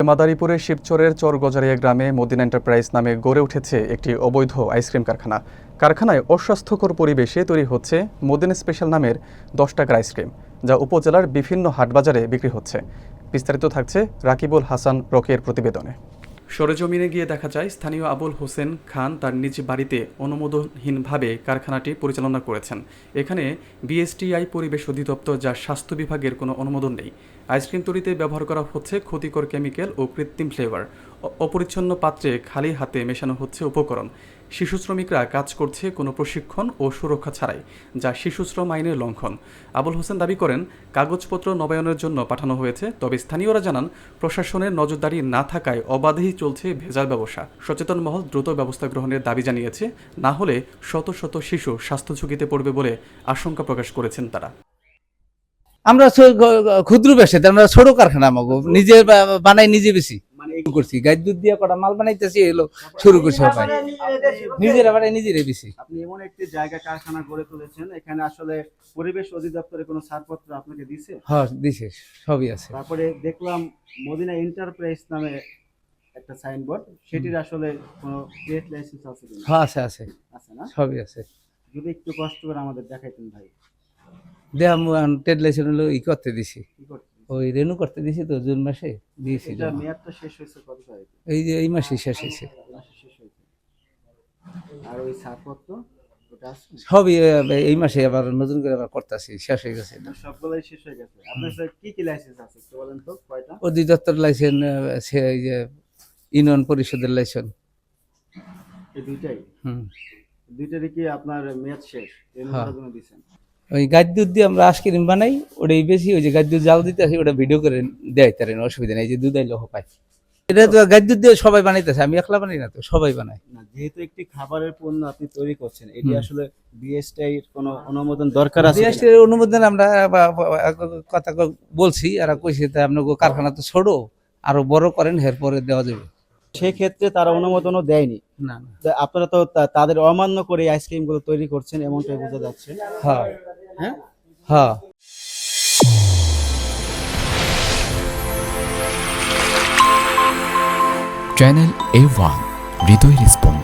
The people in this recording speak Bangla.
মাদারীপুরের শিবচরের চরগজারিয়া গ্রামে মদিনা এন্টারপ্রাইজ নামে গড়ে উঠেছে একটি অবৈধ আইসক্রিম কারখানা। কারখানায় অস্বাস্থ্যকর পরিবেশে তৈরি হচ্ছে মদিনা স্পেশাল নামের 10 টাকার আইসক্রিম, যা উপজেলার বিভিন্ন হাটবাজারে বিক্রি হচ্ছে। বিস্তারিত থাকছে রাকিবুল হাসান রকির প্রতিবেদনে। সরেজমিনে গিয়ে দেখা যায় স্থানীয় আবুল হোসেন খান তার নিজ বাড়িতে অনুমোদনহীনভাবে কারখানাটি পরিচালনা করেছেন। এখানে বিএসটিআই পরিবেশ অধিদপ্তর, যা স্বাস্থ্য বিভাগের কোনো অনুমোদন নেই। আইসক্রিম তৈরিতে ব্যবহার করা হচ্ছে ক্ষতিকর কেমিক্যাল ও কৃত্রিম ফ্লেভার। অপরিচ্ছন্ন পাত্রে খালি হাতে মেশানো হচ্ছে উপকরণ। শিশু শ্রমিকরা কাজ করছে কোনো প্রশিক্ষণ ও সুরক্ষা ছাড়াই, যা শিশু শ্রম আইনের লঙ্ঘন। আবুল হোসেন দাবি করেন, কাগজপত্র নবায়নের জন্য পাঠানো হয়েছে, তবে স্থানীয়রা জানান প্রশাসনের নজরদারি না থাকায় অবাধেই চলছে ভেজাল ব্যবসা। সচেতন মহল দ্রুত ব্যবস্থা গ্রহণের দাবি জানিয়েছে, না হলে শত শত শিশু স্বাস্থ্য ঝুঁকিতে পড়বে বলে আশঙ্কা প্রকাশ করেছেন তারা। আমরা ক্ষুদ্র ব্যবসায়ী, আমরা ছোট কারখানা, আমাকে নিজে বানাই নিজে বেশি করছি, গাই দুধ দিয়ে কটা মাল বানাইতেছি, এলো শুরু করছি সবাই নিজেরা বানাই নিজেরাই বেশি। আপনি এমন একটি জায়গা কারখানা গড়ে তুলেছেন, এখানে আসলে পরিবেশ অধিদপ্তরের কোনো ছাড়পত্র আপনাকে দিছে? হ্যাঁ দিছে, সবই আছে। তারপরে দেখলাম মদিনা এন্টারপ্রাইজ নামে একটা সাইনবোর্ড, সেটির আসলে কোনো ট্রেড লাইসেন্স আছে কিনা? হ্যাঁ আছে আছে আছে না? সবই আছে। যদি একটু কষ্ট করে আমাদের দেখাইতেন ভাই। দেখাম ট্রেড লাইসেন্স হলো ই করতে দিছি, কি করতে? ওই রেনু করতে দিছি তো, জুন মাসে দিয়েছি। এটা মেয়াদটা শেষ হয়েছে কত তারিখে? এই যে এই মাসে শেষ হয়েছে। মাসে শেষ হয়েছে। আর ওই ছাড়পত্র ওটা আছে? সবই এই মাসে আবার নতুন করে আবার করতেছি, শেষ হয়ে গেছে। সবগুলাই শেষ হয়ে গেছে। আপনার স্যার কি কি লাইসেন্স আছে একটু বলেন তো, কয়টা? অধিদপ্তর লাইসেন্স, এই যে ইউনিয়ন পরিষদের লাইসেন্স। এই দুইটাই? দুইটারই কি আপনার মেয়াদ শেষ? এর জন্য দিবেন? ওই গাছ দুধ দিয়ে আমরা আইসক্রিম বানাই, ওটাই বেশি। ওই যে গাছ দুধ জাল দিতে আসি, ওটা ভিডিও করে দেয়, তার অসুবিধা নেই। যে দুধ আইলে পাই, এটা তো গাছ দুধ দিয়ে সবাই বানাইতেছে, আমি একলা বানাই না তো, সবাই বানায়। না, যেহেতু একটি খাবারের পণ্য আপনি তৈরি করছেন, এটি আসলে বিএসটিআই এর কোনো অনুমোদন দরকার আছে? বিএসটিআই এর অনুমোদন আমরা কথা বলছি, আর কইছি তা আপনার কারখানা তো ছোট, আরো বড় করেন, এরপরে দেওয়া যাবে। সেক্ষেত্রে তারা অনুমোদনও দেয়নি। না তা আপনারা তো তাদের অমান্য করে আইসক্রিম গুলো তৈরি করছেন, এমনটাই বোঝা যাচ্ছে। হ্যাঁ হ্যাঁ হ্যাঁ। চ্যানেল A1 হৃদয় রেসপন্স।